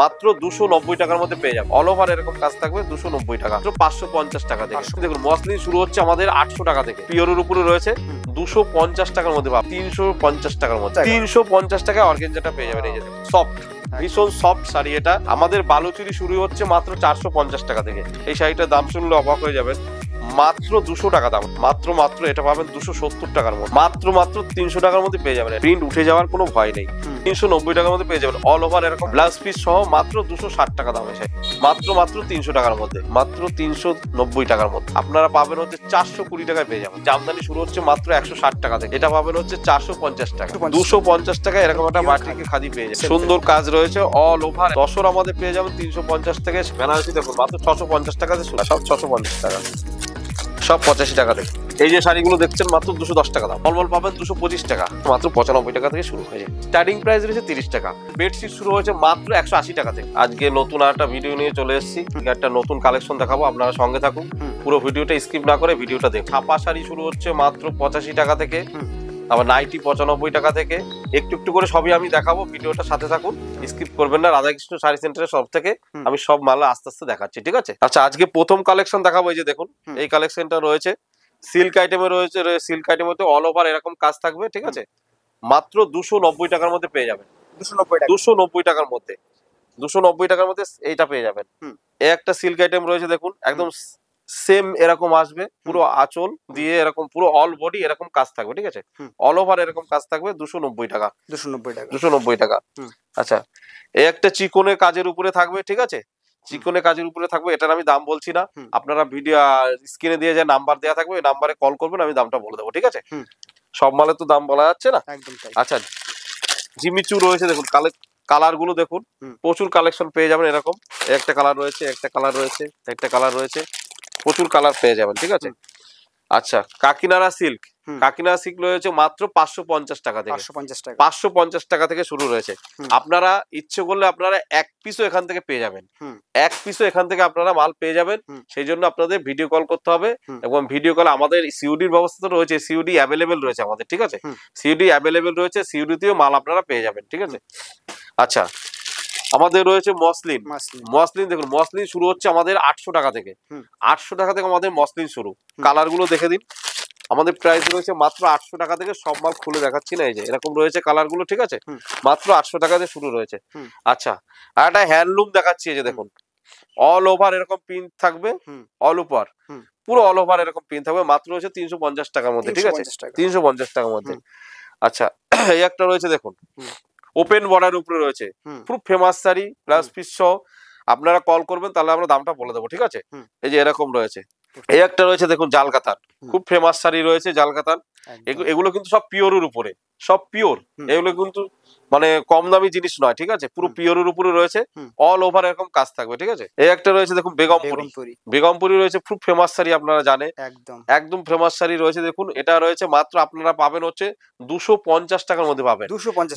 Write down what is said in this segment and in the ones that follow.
মাত্র 290 টাকার মধ্যে পেয়ে যাবেন। অল ওভার এরকম কাজ থাকবে 290 টাকা, 550 টাকা থেকে। দেখুন মসলিন শুরু হচ্ছে আমাদের 800 টাকা থেকে, পিওরের উপরে রয়েছে 250 টাকার মধ্যে পাবেন, 350 টাকার মধ্যে, 350 টাকায় অর্গানজাটা পেয়ে যাবেন। এই যে সফট, ভীষণ সফট শাড়ি এটা। আমাদের বালুচুরি শুরু হচ্ছে মাত্র 450 টাকা থেকে। এই শাড়িটার দাম শুনলে অবাক হয়ে যাবেন, মাত্র 200 টাকা দাম। মাত্র এটা পাবেন 270 টাকার মধ্যে, মাত্র 300 টাকার মধ্যে পেয়ে যাবেন। প্রিন্ট উঠে যাওয়ার কোনো ভয় নেই। 390 টাকার মধ্যে পেয়ে যাবেন অল ওভার এরকম ব্লাউজ পিস সহ, মাত্র 260 টাকা দাম এসে, মাত্র 300 টাকার মধ্যে, মাত্র 390 টাকার মধ্যে আপনারা পাবেন হচ্ছে 420 টাকায় পেয়ে যাবেন। জামদানি শুরু হচ্ছে মাত্র 160 টাকা থেকে, এটা পাবেন হচ্ছে 450 টাকা, 250 টাকা এরকম একটা বাটিকে খাদি পেয়ে যাবেন। সুন্দর কাজ রয়েছে অল ওভার। দশর আমাদের পেয়ে যাবেন 350 থেকে। বেনারসি দেখুন মাত্র 650 টাকাতে, সব 650 টাকা, সব 85 টাকা থেকে। এই যে শাড়িগুলো দেখছেন মাত্র 210 টাকা দাম। মলমল পাবেন 225 টাকা, মাত্র 95 টাকা থেকে শুরু হয়েছে। স্টার্টিং প্রাইস রয়েছে 30 টাকা। বেডশিট শুরু হয়েছে মাত্র 180 টাকা থেকে। আজকে নতুন একটা ভিডিও নিয়ে চলে এসেছি, একটা নতুন কালেকশন দেখাবো, আপনারা সঙ্গে থাকুন, পুরো ভিডিওটা স্কিপ না করে ভিডিওটা দেখুন। ছাপা শাড়ি শুরু হচ্ছে মাত্র 85 টাকা থেকে, আবার নাইটি 95 টাকা থেকে। একটু করে সবই আমি দেখাবো, ভিডিওটা সাথে থাকুন, স্কিপ করবেন না। রাধাকৃষ্ণ শাড়ি সেন্টারের সব থেকে আমি সব মাল আস্তে আস্তে দেখাচ্ছি, ঠিক আছে? আচ্ছা, আজকে প্রথম কালেকশন দেখাবো। এই যে দেখুন, এই কালেকশনটা রয়েছে সিল্ক আইটেমে রয়েছে। সিল্ক আইটেমে তো অল ওভার এরকম কাজ থাকবে, ঠিক আছে? মাত্র 290 টাকার মধ্যে পেয়ে যাবেন। 290 টাকার মধ্যে, 290 টাকার মধ্যে এইটা পেয়ে যাবেন। এই একটা সিল্ক আইটেম রয়েছে দেখুন, একদম সেম এরকম আসবে, পুরো আঁচল দিয়ে এরকম পুরো অল বডি এরকম কাজ থাকবে, ঠিক আছে? অল ওভার এরকম কাজ থাকবে, 290 টাকা, 290 টাকা। আচ্ছা, এই একটা চিকনের কাজের উপরে থাকবে, ঠিক আছে? চিকনের কাজের উপরে থাকবে, এটার আমি দাম বলছি না, আপনারা ভিডিও স্ক্রিনে দিয়ে যে নাম্বার দেওয়া থাকবে ওই নাম্বারে কল করবেন, আমি দামটা বলে দেবো, ঠিক আছে? সব মালের তো দাম বলা যাচ্ছে না। আচ্ছা, জিমিচু রয়েছে দেখুন, কালার গুলো দেখুন, প্রচুর কালেকশন পেয়ে যাবেন। এরকম একটা কালার রয়েছে, একটা কালার রয়েছে, একটা কালার রয়েছে, প্রচুর কালার পেয়ে যাবেন, ঠিক আছে? আচ্ছা, কাকিনাড়া সিল্ক, কাকিনাড়া সিল্ক রয়েছে মাত্র 550 টাকা থেকে, 550 টাকা থেকে শুরু রয়েছে। আপনারা ইচ্ছে করলে আপনারা এক পিসও এখান থেকে পেয়ে যাবেন, এক পিসও এখান থেকে আপনারা মাল পেয়ে যাবেন। সেই জন্য আপনাদের ভিডিও কল করতে হবে, এবং ভিডিও কল আমাদের সিউডির ব্যবস্থা তো রয়েছে, সিউডি অ্যাভেলেবেল রয়েছে আমাদের, ঠিক আছে? সিউডি অ্যাভেলেবেল রয়েছে, সিউডিতেও মাল আপনারা পেয়ে যাবেন, ঠিক আছে? আচ্ছা, আমাদের রয়েছে মসলিন। মসলিন দেখুন, মসলিন শুরু হচ্ছে আমাদের 800 টাকা থেকে, 800 টাকা থেকে আমাদের মসলিন শুরু। কালার গুলো দেখে দিন, আমাদের প্রাইস রয়েছে মাত্র 800 টাকা থেকে। সব মাল খুলে দেখাচ্ছি না, এই যে এরকম রয়েছে কালার গুলো, ঠিক আছে? মাত্র 800 টাকা থেকে শুরু রয়েছে। আচ্ছা, আর একটা হ্যান্ডলুম দেখাচ্ছি, এই যে দেখুন, অল ওভার এরকম প্রিন্ট থাকবে, অল ওভার পুরো অল ওভার এরকম প্রিন্ট থাকবে, মাত্র রয়েছে 350 টাকার মধ্যে, ঠিক আছে? 350 টাকার মধ্যে। আচ্ছা, এই একটা রয়েছে দেখুন, ওপেন বর্ডার উপরে রয়েছে, খুব ফেমাস শাড়ি, প্লাস পিস সহ। আপনারা কল করবেন, তাহলে আমরা দামটা বলে দেবো, ঠিক আছে? এই যে এরকম রয়েছে। এই একটা রয়েছে দেখুন, জালকাতান, খুব ফেমাস শাড়ি রয়েছে জালকাতান। এগুলো কিন্তু সব পিওরের উপরে, সব পিওর। এগুলো কিন্তু মানে কম দামি জিনিস নয়, ঠিক আছে? পুরো পিওরের উপরে রয়েছে, অল ওভার এরকম কাজ থাকবে, ঠিক আছে? এই একটা রয়েছে দেখুন, বেগমপুরি, বেগমপুরি রয়েছে, খুব ফেমাস শাড়ি, আপনারা জানেন, একদম ফেমাস শাড়ি রয়েছে। দেখুন, এটা রয়েছে মাত্র আপনারা পাবেন হচ্ছে 250 টাকার মধ্যে পাবেন,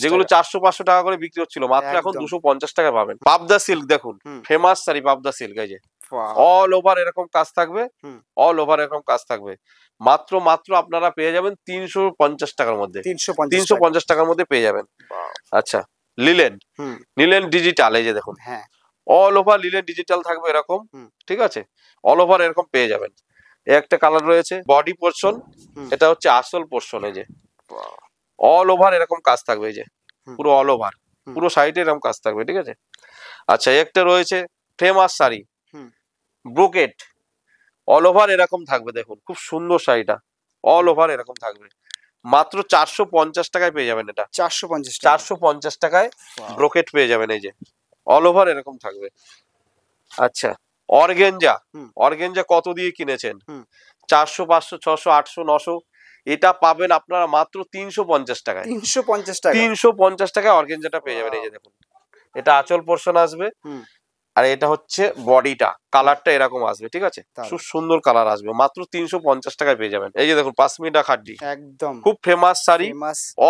যেগুলো 400-500 টাকা করে বিক্রি হচ্ছিল, মাত্র এখন 250 টাকা পাবেন। পাবদা সিল্ক দেখুন, ফেমাস শাড়ি পাবদা সিল্ক, এই যে অল ওভার এরকম কাজ থাকবে, অল ওভার এরকম কাজ থাকবে, মাত্র আপনারা পেয়ে যাবেন 350 টাকার মধ্যে, 350 টাকার মধ্যে পেয়ে যাবেন। আচ্ছা, লিলেন ডিজিটাল, এই যে দেখুন, অল ওভার লিলেন ডিজিটাল থাকবে এরকম, ঠিক আছে? অল ওভার এরকম পেয়ে যাবেন। একটা কালার রয়েছে, বডি পোরশন, এটা হচ্ছে আসল পোরশন, এই যে অল ওভার এরকম কাজ থাকবে, এই যে পুরো অল ওভার, পুরো সাইডে এরকম কাজ থাকবে, ঠিক আছে? আচ্ছা, একটা রয়েছে famous sari, brocade, all over এরকম থাকবে, দেখুন খুব সুন্দর শাড়িটা, অল ওভার এরকম থাকবে, মাত্র 450 টাকায় পেয়ে যাবেন। এটা 450 টাকায় ব্রোকেট পেয়ে যাবেন, এই যে অল ওভার এরকম থাকবে। আচ্ছা, অর্গেঞ্জা কত দিয়ে কিনেছেন? 400, 500, 600, 800, 900, এটা পাবেন আপনারা মাত্র 350 টাকায়, 350 টাকায় অর্গেঞ্জাটা পেয়ে যাবেন। এই যে দেখুন, এটা আঁচল পোরশন আসবে, আর এটা হচ্ছে বডিটা, কালারটা এরকম আসবে, ঠিক আছে? খুব সুন্দর কালার আসবে, মাত্র 350 টাকায় পেয়ে যাবেন। এই যে দেখুন, পাশমিনা খাড্ডি, একদম খুব ফেমাস শাড়ি,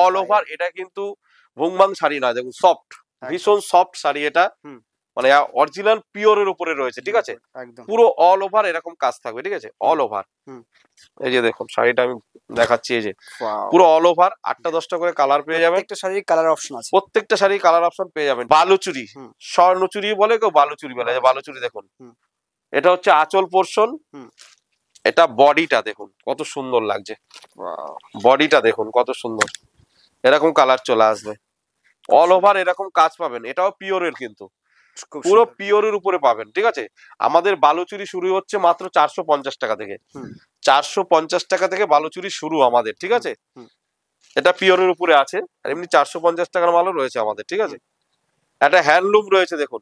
অল ওভার। এটা কিন্তু ভুংবাং শাড়ি নয়, দেখুন সফট, ভীষণ সফট শাড়ি এটা, মানে অরিজিনাল পিওরের উপরে রয়েছে, ঠিক আছে, একদম পুরো অল ওভার এরকম কাজ থাকবে, ঠিক আছে, অল ওভার। এই যে দেখুন শাড়িটা আমি দেখাচ্ছি, এই যে পুরো অল ওভার 8টা 10টা করে কালার পেয়ে যাবেন, প্রত্যেকটা শাড়ির কালার অপশন আছে, প্রত্যেকটা শাড়ি কালার অপশন পেয়ে যাবেন। বালুচুরি, স্বর্ণচুরি বলে কেউ, বালুচুরি বলে। বালুচুরি দেখুন, এটা হচ্ছে আঁচল পোর্শন, এটা বডিটা দেখুন কত সুন্দর লাগছে, বডিটা দেখুন কত সুন্দর, এরকম কালার চলে আসবে, অল ওভার এরকম কাজ পাবেন। এটাও পিওরের, কিন্তু পুরো পিওরের উপরে পাবেন, ঠিক আছে। আমাদের বালুচুরি শুরু হচ্ছে মাত্র 450 টাকা থেকে, 450 টাকা থেকে বালুচুরি শুরু আমাদের, ঠিক আছে। এটা পিওরের উপরে আছে, আর এমনি 450 টাকার মালও রয়েছে আমাদের, ঠিক আছে। একটা হ্যান্ডলুম রয়েছে দেখুন,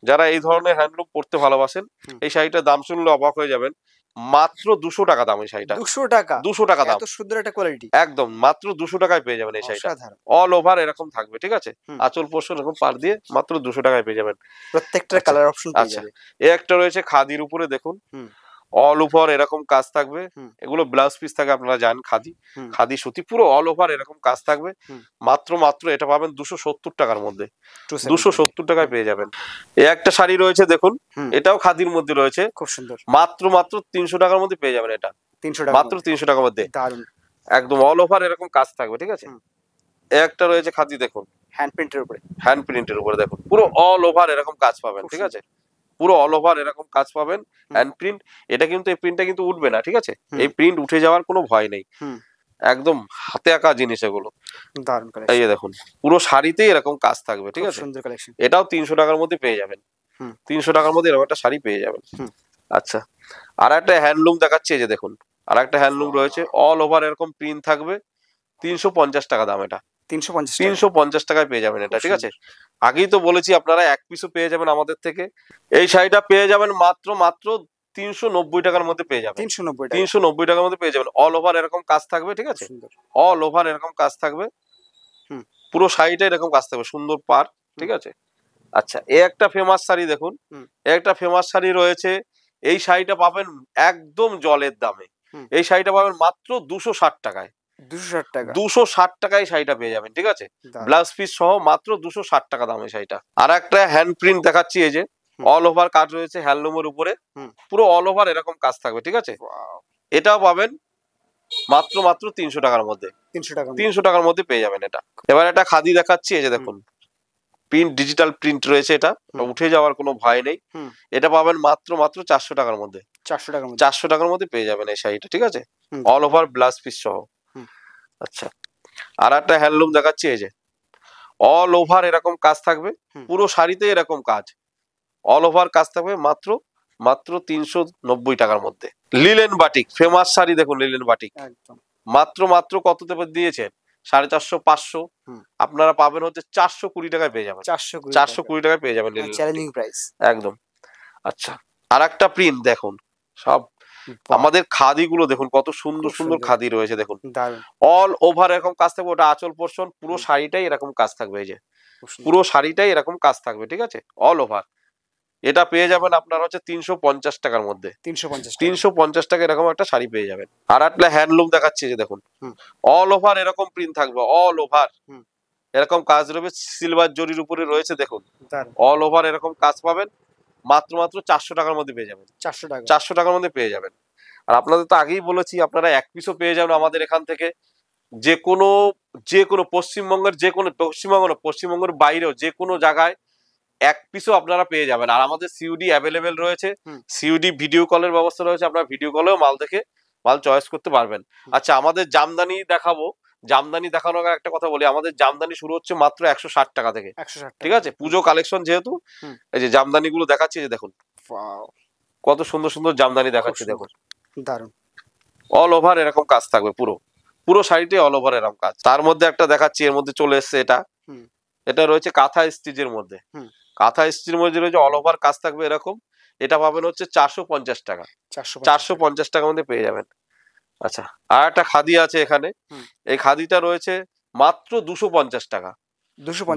যারা এই ধরনের হ্যান্ডলুম পড়তে ভালোবাসেন, এই শাড়িটার দাম শুনলে অবাক হয়ে যাবেন, মাত্র 200 টাকা দাম এই শাড়িটা। 200 টাকা, 200 টাকা দাম, এত সুন্দর একটা কোয়ালিটি, একদম মাত্র 200 টাকায় পেয়ে যাবেন এই শাড়িটা। অল ওভার এরকম থাকবে, ঠিক আছে, আঁচল পোর্শন এরকম পার দিয়ে মাত্র 200 টাকায় পেয়ে যাবেন। প্রত্যেকটা কালার অপশন পেয়ে যাবে। এই একটা রয়েছে খাদির উপরে দেখুন, অল ওভার এরকম কাজ থাকবে, এগুলো ব্লাউজ পিস থাকে, আপনারা জানেন খাদি, খাদি সুতি, পুরো অল ওভার এরকম কাজ থাকবে, মাত্র এটা পাবেন 270 টাকার মধ্যে, 270 টাকায় পেয়ে যাবেন। এই একটা শাড়ি রয়েছে দেখুন, এটাও খাদির মধ্যে রয়েছে, খুব সুন্দর, মাত্র 300 টাকার মধ্যে পেয়ে যাবেন। এটা 300 টাকা, মাত্র 300 টাকার মধ্যে, দারুন, একদম অল ওভার এরকম কাজ থাকবে, ঠিক আছে। এই একটা রয়েছে খাদি দেখুন, হ্যান্ড প্রিন্টের উপরে, হ্যান্ড প্রিন্টের উপরে দেখুন, পুরো অল ওভার এরকম কাজ পাবেন, ঠিক আছে, পুরো অল ওভার এরকম কাজ পাবেন, হ্যান্ড প্রিন্ট। এটা কিন্তু, এই প্রিন্টটা কিন্তু উঠবে না, ঠিক আছে, এই প্রিন্ট উঠে যাওয়ার কোনো ভয় নেই, একদম হাতে আঁকা জিনিস এগুলো, দারুন কালেকশন। এই যে দেখুন পুরো শাড়িতেই এরকম কাজ থাকবে, ঠিক আছে, সুন্দর কালেকশন। এটাও 300 টাকার মধ্যে পেয়ে যাবেন, 300 টাকার মধ্যে এরকম একটা শাড়ি পেয়ে যাবেন। আচ্ছা, আর একটা হ্যান্ডলুম দেখাচ্ছি, এই যে দেখুন আর একটা হ্যান্ডলুম রয়েছে, অল ওভার এরকম প্রিন্ট থাকবে, 350 টাকা দাম। এটা 350 টাকায় পেয়ে যাবেন এটা, ঠিক আছে। আগেই তো বলেছি আপনারা এক পিসও পেয়ে যাবেন আমাদের থেকে। এই শাড়িটা পেয়ে যাবেন মাত্র 390 টাকার মধ্যে পেয়ে যাবেন, 390 টাকার মধ্যে পেয়ে যাবেন। অল ওভার এরকম কাজ থাকবে, ঠিক আছে, অল ওভার এরকম কাজ থাকবে, পুরো শাড়িটা এরকম কাজ থাকবে, সুন্দর পার, ঠিক আছে। আচ্ছা, এই একটা ফেমাস শাড়ি দেখুন, একটা ফেমাস শাড়ি রয়েছে, এই শাড়িটা পাবেন একদম জলের দামে, এই শাড়িটা পাবেন মাত্র 260 টাকায়, 260 টাকায় শাড়িটা পেয়ে যাবেন, ঠিক আছে, ব্লাউজ পিস সহ মাত্র 260 টাকা দাম এই শাড়িটা। আর একটা হ্যান্ড প্রিন্ট দেখাচ্ছি, এই যে অল ওভার কাজ রয়েছে হ্যান্ডলুমের উপরে, পুরো অল ওভার এরকম কাজ থাকবে, ঠিক আছে, এটাও পাবেন মাত্র 300 টাকার মধ্যে, 300 টাকার মধ্যে পেয়ে যাবেন এটা। এবার একটা খাদি দেখাচ্ছি, এই যে দেখুন প্রিন্ট, ডিজিটাল প্রিন্ট রয়েছে, এটা উঠে যাওয়ার কোনো ভয় নেই, এটা পাবেন মাত্র 400 টাকার মধ্যে, 400 টাকার মধ্যে পেয়ে যাবেন এই শাড়িটা, ঠিক আছে, অল ওভার ব্লাউজ পিস সহ। আচ্ছা, আর একটা হ্যান্ডলুম দেখাচ্ছি, এই যে অল ওভার এরকম কাজ থাকবে, পুরো শাড়িতে এরকম কাজ, অল ওভার কাজ থাকবে, মাত্র 390 টাকার মধ্যে। লিলেন বাটিক, ফেমাস শাড়ি দেখুন, লিলেন বাটিক মাত্র কততে দিয়েছেন, 450 500, আপনারা পাবেন হচ্ছে 420 টাকায় পেয়ে যাবেন, 420 টাকায় পেয়ে যাবেন, চ্যালেঞ্জিং প্রাইস একদম। আচ্ছা, আর একটা প্রিন্ট দেখুন, সব আমাদের খাদি গুলো দেখুন কত সুন্দর সুন্দর খাদি রয়েছে, দেখুন অল ওভার এরকম কাজ থাকবে, ওটা আঁচল পোর্শন, পুরো শাড়িটাই এরকম কাজ থাকবে, এই যে পুরো শাড়িটাই এরকম কাজ থাকবে, ঠিক আছে, অল ওভার। এটা পেয়ে যাবেন আপনার হচ্ছে 350 টাকার মধ্যে, 350 টাকা এরকম একটা শাড়ি পেয়ে যাবেন। আর একটা হ্যান্ডলুম দেখাচ্ছি, যে দেখুন অল ওভার এরকম প্রিন্ট থাকবে, অল ওভার এরকম কাজ রয়েছে, সিলভার জরির উপরে রয়েছে, দেখুন অল ওভার এরকম কাজ পাবেন, মাত্র 400 টাকার মধ্যে পেয়ে যাবেন, 400 টাকার মধ্যে পেয়ে যাবেন। আর আপনাদের তো আগেই বলেছি, আপনারা এক পিসও পেয়ে যাবেন আমাদের এখান থেকে, যে কোনো পশ্চিমবঙ্গের বাইরেও যে কোনো জায়গায় এক পিসও আপনারা পেয়ে যাবেন। আর আমাদের সিউডি অ্যাভেলেবেল রয়েছে, সিউডি ভিডিও কলের ব্যবস্থা রয়েছে, আপনারা ভিডিও কলেও মাল চয়েস করতে পারবেন। আচ্ছা, আমাদের জামদানি দেখাবো, জামদানি দেখানোর আগে একটা কথা বলি, আমাদের জামদানি শুরু হচ্ছে মাত্র 160 টাকা থেকে, ঠিক আছে, পুজো কালেকশন যেহেতু। এই যে জামদানি গুলো দেখাচ্ছি, যে দেখুন কত সুন্দর সুন্দর জামদানি দেখাচ্ছি, দেখুন দারুন, অল ওভার এরকম কাজ থাকবে, পুরো শাড়িটাই অল ওভার এরকম কাজ। তার মধ্যে একটা দেখাচ্ছি, এর মধ্যে চলে এসছে, এটা রয়েছে কাঁথা স্টিচের মধ্যে, কাঁথা স্টিচের মধ্যে রয়েছে অল ওভার কাজ থাকবে এরকম, এটা পাবেন হচ্ছে 450 টাকা, 450 টাকার মধ্যে পেয়ে যাবেন। আচ্ছা, আর একটা খাদি আছে এখানে, এই খাদিটা রয়েছে মাত্র 250 টাকা,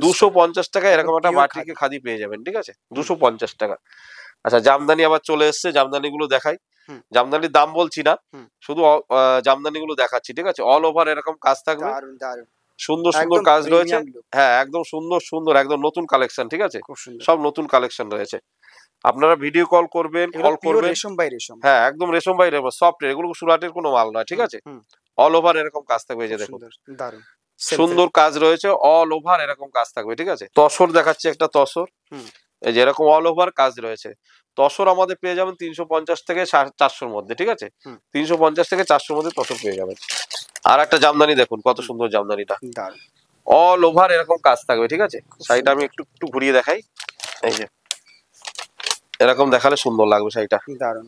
250 টাকা এরকম একটা বাটিকে খাদি পেয়ে যাবেন, ঠিক আছে, 250 টাকা। আচ্ছা, জামদানি আবার চলে এসছে, জামদানি গুলো দেখাই, জামদানির দাম বলছি না, শুধু জামদানি গুলো দেখাচ্ছি, ঠিক আছে, অল ওভার এরকম কাজ থাকবে, সুন্দর সুন্দর একদম কাজ রয়েছে। Premium look. হ্যাঁ, একদম সুন্দর সুন্দর, একদম নতুন কালেকশন, ঠিক আছে? খুব সুন্দর। সব নতুন কালেকশন রয়েছে। আপনারা ভিডিও কল করবেন, এগুলো কল পিওর করবেন। রেশম বাই রেশম। হ্যাঁ, একদম রেশম বাই রেশম, সফট, এগুলো সুরাটের কোনো মাল নয়, ঠিক হুম, আছে? হুম, অল ওভার এরকম কাজ থাকবে, এই যে খুব দেখুন। সুন্দর, দারুণ। সেলফের। সুন্দর কাজ রয়েছে, অল ওভার এরকম কাজ থাকবে, ঠিক আছে? তসর দেখাচ্ছে একটা তসর। হুম। এই যে এরকম অল ওভার কাজ রয়েছে। তসর আমাদের পেয়ে যাবেন 350 থেকে 400-র মধ্যে, ঠিক আছে? হুম। 350 থেকে 400-র মধ্যে তসর পেয়ে যাবেন। আর একটা জামদানি দেখুন, কত হুম। সুন্দর জামদানিটা। দারুণ। অল ওভার এরকম কাজ থাকবে, ঠিক আছে? খুব শাড়িটা আমি সুন্দর। একটু একটু ঘুরিয়ে দেখাই। এই যে এরকম দেখালে সুন্দর লাগবে শাড়িটা। দারুণ।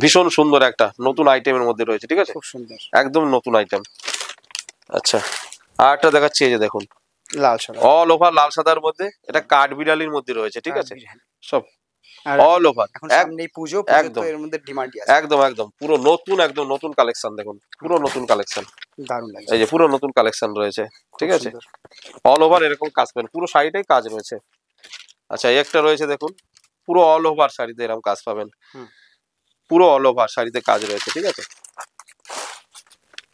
ভীষণ সুন্দর একটা নতুন আইটেমের মধ্যে রয়েছে, ঠিক আছে? খুব সুন্দর। একদম নতুন আইটেম। আচ্ছা, আর একটা দেখাচ্ছি, এই যে দেখুন, লাল সাদা। অল ওভার লাল সাদার মধ্যে, এটা কাঠবিড়ালির মধ্যে রয়েছে, ঠিক আছে? সব আর অল ওভার এখন সামনেই পুজো, পুজোর তো একদম এর মধ্যে ডিমান্ডই আছে। একদম একদম পুরো নতুন, একদম নতুন কালেকশন দেখুন, পুরো নতুন কালেকশন। দারুণ লাগছে। এই যে পুরো নতুন কালেকশন রয়েছে, ঠিক খুব আছে? সুন্দর। অল ওভার এরকম কাজ পাবেন, পুরো শাড়িটাই কাজ রয়েছে। আচ্ছা, এই একটা রয়েছে দেখুন, পুরো অল ওভার শাড়িতে এরকম কাজ পাবেন। হুম। পুরো অল ওভার শাড়িতে কাজ রয়েছে, ঠিক আছে?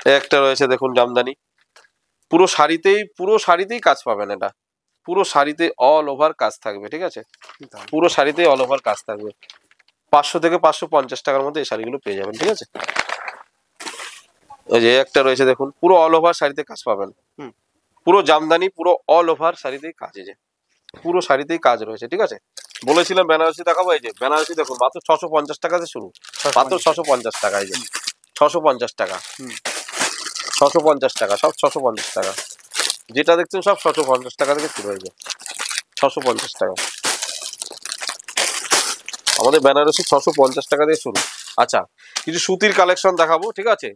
এই একটা রয়েছে দেখুন জামদানি, পুরো শাড়িতেই কাজ পাবেন। এটা পুরো শাড়িতে অল ওভার কাজ থাকবে, ঠিক আছে? দারুণ। পুরো শাড়িতেই অল ওভার কাজ থাকবে। 500 থেকে 550 টাকার মধ্যে এই শাড়িগুলো পেয়ে যাবেন, ঠিক আছে? এই যে একটা রয়েছে দেখুন, পুরো অল ওভার শাড়িতে কাজ পাবেন। হুম। পুরো জামদানি, পুরো অল ওভার শাড়িতেই কাজ, এই যে পুরো শাড়িতেই কাজ রয়েছে, ঠিক আছে? বলেছিলাম বেনারসি দেখাবো, এই যে বেনারসি দেখুন, মাত্র 650 টাকাতে শুরু। মাত্র 650 টাকা, এই যে 650 টাকা। হুম। 650 টাকা, সব 650 টাকা। যেটা দেখছেন সব 650 টাকা থেকে শুরু হয়ে যায়। 650 টাকা আমাদের বেনারসি, 650 টাকা দিয়ে শুরু। আচ্ছা, কিছু সুতির কালেকশন দেখাবো, ঠিক আছে?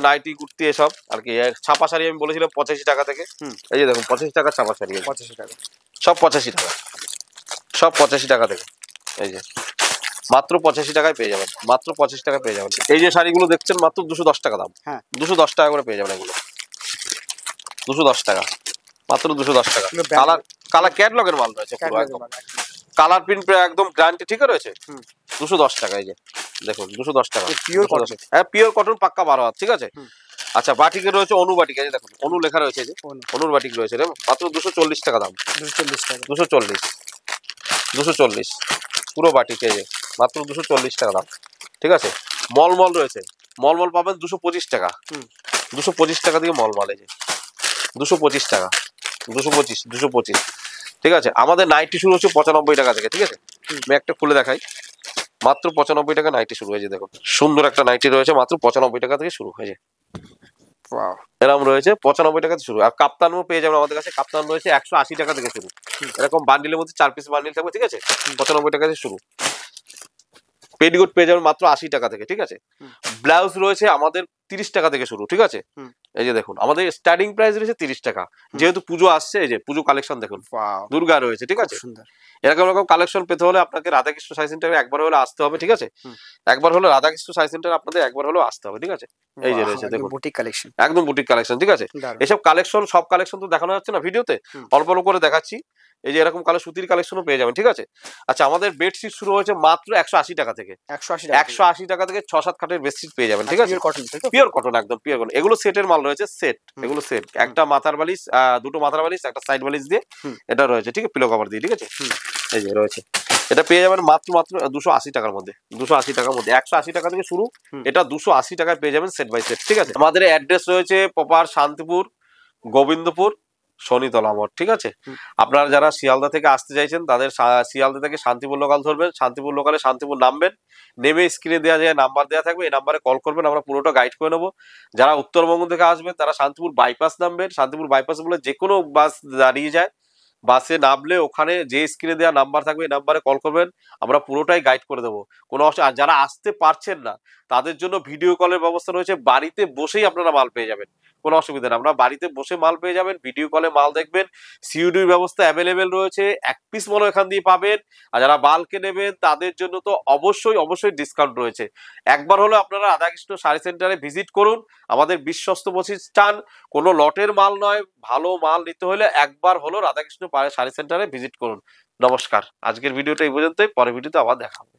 নাইটি, কুর্তি এসব আর কি। ছাপা শাড়ি আমি বলেছিলাম 85 টাকা থেকে। হুম। এই যে দেখুন 85 টাকা ছাপা শাড়ি, 85 টাকা। সব 85 টাকা, সব 85 টাকা থেকে। এই যে মাত্র 85 টাকায় পেয়ে যাবেন, মাত্র 25 টাকা পেয়ে যাবেন। এই যে শাড়িগুলো দেখছেন মাত্র 210 টাকা দাম। হ্যাঁ। 210 টাকা করে পেয়ে যাবেন এগুলো, 210 টাকা, মাত্র 210 টাকা। এগুলো ব্যান্ড- কালার কালার ক্যাটলগের মাল রয়েছে পুরো ক্যাটলগের একদম। মাল একদম। কালার প্রিন্ট একদম গ্যারান্টি ঠিক রয়েছে। হুম। 210 টাকা, এই যে দেখুন 210 টাকা। Pure 210 cotton. হ্যাঁ, পিওর কটন, পাক্কা 12 হাত, ঠিক আছে? হুম। আচ্ছা, বাটিকের রয়েছে অনু বাটিক, এই যে দেখুন অনু লেখা রয়েছে, এই যে অনু। অনুর বাটিক রয়েছে রে, মাত্র 240 টাকা দাম। 240 টাকা। 240 পুরো বাটিক, এই যে মাত্র 240 টাকা দাম, ঠিক আছে? মলমল রয়েছে, মলমল পাবেন 225 টাকা। হুম। 225 টাকা দিয়ে মলমল, এই যে 225 টাকা, 225, ঠিক আছে? আমাদের নাইটি শুরু হচ্ছে 95 টাকা থেকে, ঠিক আছে? আমি একটা খুলে দেখাই, মাত্র 95 টাকা নাইটি শুরু হয়েছে। দেখুন সুন্দর একটা নাইটি রয়েছে, মাত্র 95 টাকা থেকে শুরু হয়েছে। ওয়াও। এরকম রয়েছে 95 টাকা থেকে শুরু। আর কাপ্তানও পেয়ে যাবেন আমাদের কাছে, কাপ্তান রয়েছে 180 টাকা থেকে শুরু। এরকম বান্ডিলের মধ্যে 4 পিস বান্ডিল থাকবে, ঠিক আছে? 95 টাকা থেকে শুরু। পেটিকোট পেয়ে যাবেন মাত্র 80 টাকা থেকে, ঠিক আছে? ব্লাউজ রয়েছে আমাদের 30 টাকা থেকে শুরু, ঠিক আছে? এই যে দেখুন আমাদের স্টার্টিং প্রাইস রয়েছে 30 টাকা। যেহেতু পুজো আসছে, এই যে পুজো কালেকশন দেখুন, ওয়াও। দুর্গা রয়েছে, ঠিক আছে? সুন্দর। এরকম রকম কালেকশন পেতে হলে আপনাকে রাধাকৃষ্ণ সাই সেন্টারে একবার হলে আসতে হবে, ঠিক আছে? একবার হলে রাধাকৃষ্ণ সাই সেন্টারে আপনাদের একবার হলেও আসতে হবে, ঠিক আছে? এই যে রয়েছে দেখুন, বুটিক কালেকশন। একদম বুটিক কালেকশন, ঠিক আছে? দারুণ। এসব কালেকশন, সব কালেকশন তো দেখানো যাচ্ছে না ভিডিওতে, অল্প অল্প করে দেখাচ্ছি। এই যে এরকম সুতির কালেকশনও পেয়ে যাবেন, ঠিক আছে? আচ্ছা, আমাদের বেডশিট শুরু হয়েছে মাত্র 180 টাকা থেকে। 180 টাকা। 180 টাকা থেকে 6-7 খাটের বেডশিট পেয়ে যাবেন, ঠিক আছে? পিওর কটন, তাই তো? পিওর কটন, একদম পিওর কটন। এগুলো সেটের মাল রয়েছে, সেট, এগুলো সেট। একটা মাথার বালিশ, দুটো মাথার বালিশ, একটা সাইড বালিশ দিয়ে এটা রয়েছে, ঠিক আছে? পিলো কভার দিয়ে, ঠিক আছে? এই যে রয়েছে, এটা পেয়ে যাবেন মাত্র 280 টাকার মধ্যে। 280 টাকার মধ্যে 180 টাকা থেকে শুরু, এটা 280 টাকায় পেয়ে যাবেন সেট বাই সেট, ঠিক আছে? আমাদের অ্যাড্রেস রয়েছে প্রপার শান্তিপুর, গোবিন্দপুর, শনিতলা মোড়, ঠিক আছে? আপনারা যারা শিয়ালদা থেকে আসতে চাইছেন তাদের শিয়ালদা থেকে শান্তিপুর লোকাল ধরবেন, শান্তিপুর লোকালে শান্তিপুর নামবেন, নেমে স্ক্রিনে দেওয়া যায় নাম্বার দেওয়া থাকবে, এই নাম্বারে কল করবেন, আমরা পুরোটা গাইড করে নেবো। যারা উত্তরবঙ্গ থেকে আসবেন তারা শান্তিপুর বাইপাস নামবেন, শান্তিপুর বাইপাস বলে যে কোনো বাস দাঁড়িয়ে যায়, বাসে নামলে ওখানে যে স্ক্রিনে দেওয়া নাম্বার থাকবে এই নাম্বারে কল করবেন, আমরা পুরোটাই গাইড করে দেবো। কোনো আর যারা আসতে পারছেন না তাদের জন্য ভিডিও কলের ব্যবস্থা রয়েছে, বাড়িতে বসেই আপনারা মাল পেয়ে যাবেন, কোনো অসুবিধা নেই। আমরা বাড়িতে বসে মাল পেয়ে যাবেন, ভিডিও কলে মাল দেখবেন, সিইডির ব্যবস্থা অ্যাভেলেবেল রয়েছে, এক পিস মালও এখান দিয়ে পাবেন। আর যারা বাল্কে নেবেন তাদের জন্য তো অবশ্যই ডিসকাউন্ট রয়েছে। একবার হলো আপনারা রাধাকৃষ্ণ শাড়ি সেন্টারে ভিজিট করুন, আমাদের বিশ্বস্ত প্রতিষ্ঠান, কোনো লটের মাল নয়, ভালো মাল নিতে হলে একবার হলো রাধাকৃষ্ণ শাড়ি সেন্টারে ভিজিট করুন। নমস্কার, আজকের ভিডিওটা এই পর্যন্তই, পরের ভিডিওতে আবার দেখা হবে।